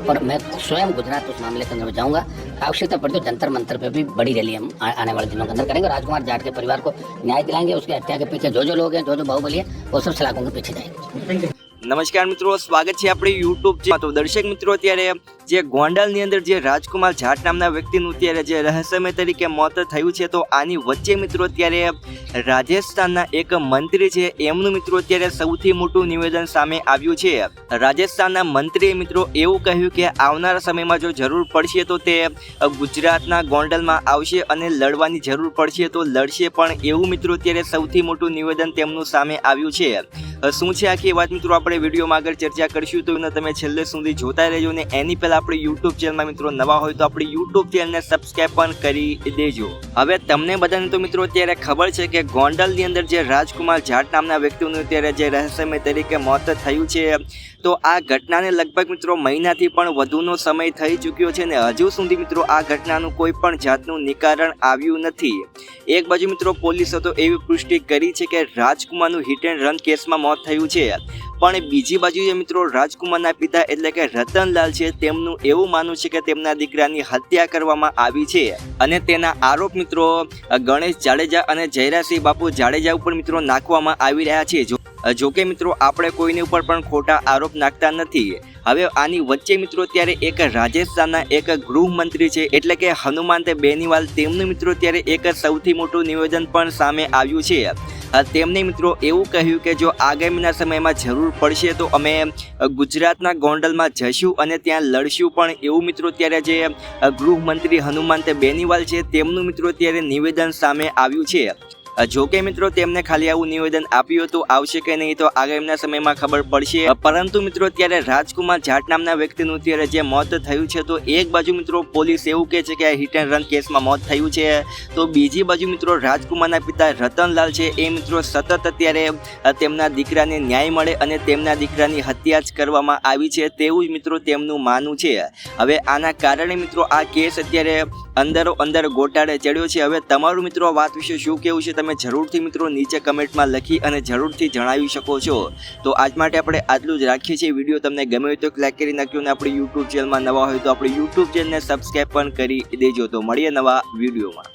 और मैं स्वयं गुजरात उस मामले के अंदर में जाऊंगा। आवश्यकता पड़ी तो जंतर मंतर पे भी बड़ी रैली हम आने वाले दिनों के अंदर करेंगे। राजकुमार जाट के परिवार को न्याय दिलाएंगे। उसकी हत्या के पीछे जो लोग हैं, जो बाहुबली है, वो सब सलाखों के पीछे जाएंगे। નમસ્કાર મિત્રો, સ્વાગત છે આપણી યુટ્યુબ ચેનલ। તો દર્શક મિત્રો, અત્યારે જે ગોંડલની અંદર જે રાજકુમાર જાટ નામના વ્યક્તિનું અત્યારે જે રહસ્યમય તરીકે મોત થયું છે, તો આની વચ્ચે મિત્રો અત્યારે રાજસ્થાનના એક મંત્રી છે, એમનું મિત્રો અત્યારે સૌથી મોટું નિવેદન સામે આવ્યું છે। રાજસ્થાનના મંત્રીએ મિત્રો એવું કહ્યું કે આવનારા સમયમાં જો જરૂર પડશે તો તે ગુજરાતના ગોંડલમાં આવશે અને લડવાની જરૂર પડશે તો લડશે, પણ એવું મિત્રો અત્યારે સૌથી મોટું નિવેદન તેમનું સામે આવ્યું છે। શું છે આખી વાત મિત્રો આપણે વિડીયોમાં આગળ ચર્ચા કરીશું, તો તમે છેલ્લે સુધી જોતા રહેજો। ને એની પહેલા આપણી યુટ્યુબ ચેનલમાં મિત્રો નવા હોય તો આપણી યુટ્યુબ ચેનલને સબસ્ક્રાઇબ પણ કરી દેજો। હવે તમને બધાને તો મિત્રો અત્યારે ખબર છે કે ગોંડલની અંદર જે રાજકુમાર જાટ નામના વ્યક્તિનું અત્યારે જે રહસ્યમય તરીકે મોત થયું છે, તો આ ઘટનાને લગભગ મિત્રો મહિનાથી પણ વધુનો સમય થઈ ચૂક્યો છે ને હજુ સુધી મિત્રો આ ઘટનાનું કોઈ પણ જાતનું નિકારણ આવ્યું નથી। એક બાજુ મિત્રો પોલીસે તો એવી પુષ્ટિ કરી છે કે રાજકુમારનું હિટ એન્ડ રન કેસમાં મોત થયું છે, પણ બીજી બાજુએ મિત્રો રાજકુમારના પિતા એટલે કે રતનલાલ છે, તેમનું એવું માનવું છે કે તેમના દીકરાની હત્યા કરવામાં આવી છે અને તેના આરોપ મિત્રો ગણેશ જાડેજા અને જયરાસિંહ બાપુ જાડેજા ઉપર મિત્રો નાખવામાં આવી રહ્યા છે। જોકે મિત્રો આપણે કોઈની ઉપર પણ ખોટા આરોપ નાખતા નથી। હવે આની વચ્ચે મિત્રો ત્યારે એક રાજસ્થાનના એક ગૃહમંત્રી છે એટલે કે હનુમંત બેનીવાલ, તેમનું મિત્રો ત્યારે એક સૌથી મોટું નિવેદન પણ સામે આવ્યું છે। તેમણે મિત્રો એવું કહ્યું કે જો આગામીના સમયમાં જરૂર પડશે તો અમે ગુજરાતના ગોંડલમાં જશું અને ત્યાં લડશું, પણ એવું મિત્રો ત્યારે જે ગૃહમંત્રી હનુમંત બેનીવાલ છે તેમનું મિત્રો ત્યારે નિવેદન સામે આવ્યું છે। જોકે મિત્રો તેમને ખાલી આવું નિવેદન આપ્યું હતું, આવશે કે નહીં તો આગામીના સમયમાં ખબર પડશે। પરંતુ મિત્રો ત્યારે રાજકુમાર જાટ નામના વ્યક્તિનું ત્યારે જે મોત થયું છે, તો એક બાજુ મિત્રો પોલીસ એવું કહે છે કે આ હિટ એન્ડ રન કેસમાં મોત થયું છે, તો બીજી બાજુ મિત્રો રાજકુમારના પિતા રતનલાલ છે એ મિત્રો સતત અત્યારે તેમના દીકરાને ન્યાય મળે અને તેમના દીકરાની હત્યા જ કરવામાં આવી છે તેવું જ મિત્રો તેમનું માનવું છે। હવે આના કારણે મિત્રો આ કેસ અત્યારે અંદરો અંદર ગોટાળે ચડ્યો છે। હવે તમારું મિત્રો વાત વિશે શું કહેવું છે તમે જરૂરથી મિત્રો નીચે કમેન્ટમાં લખી અને જરૂરથી જણાવી શકો છો। તો આજ માટે આપણે આટલું જ રાખીએ છીએ। વિડીયો તમને ગમે હોય તો લાઈક કરી નાખ્યો અને આપણી યુટ્યુબ ચેનલમાં નવા હોય તો આપણી યુટ્યુબ ચેનલને સબસ્ક્રાઈબ પણ કરી દેજો। તો મળીએ નવા વિડીયોમાં।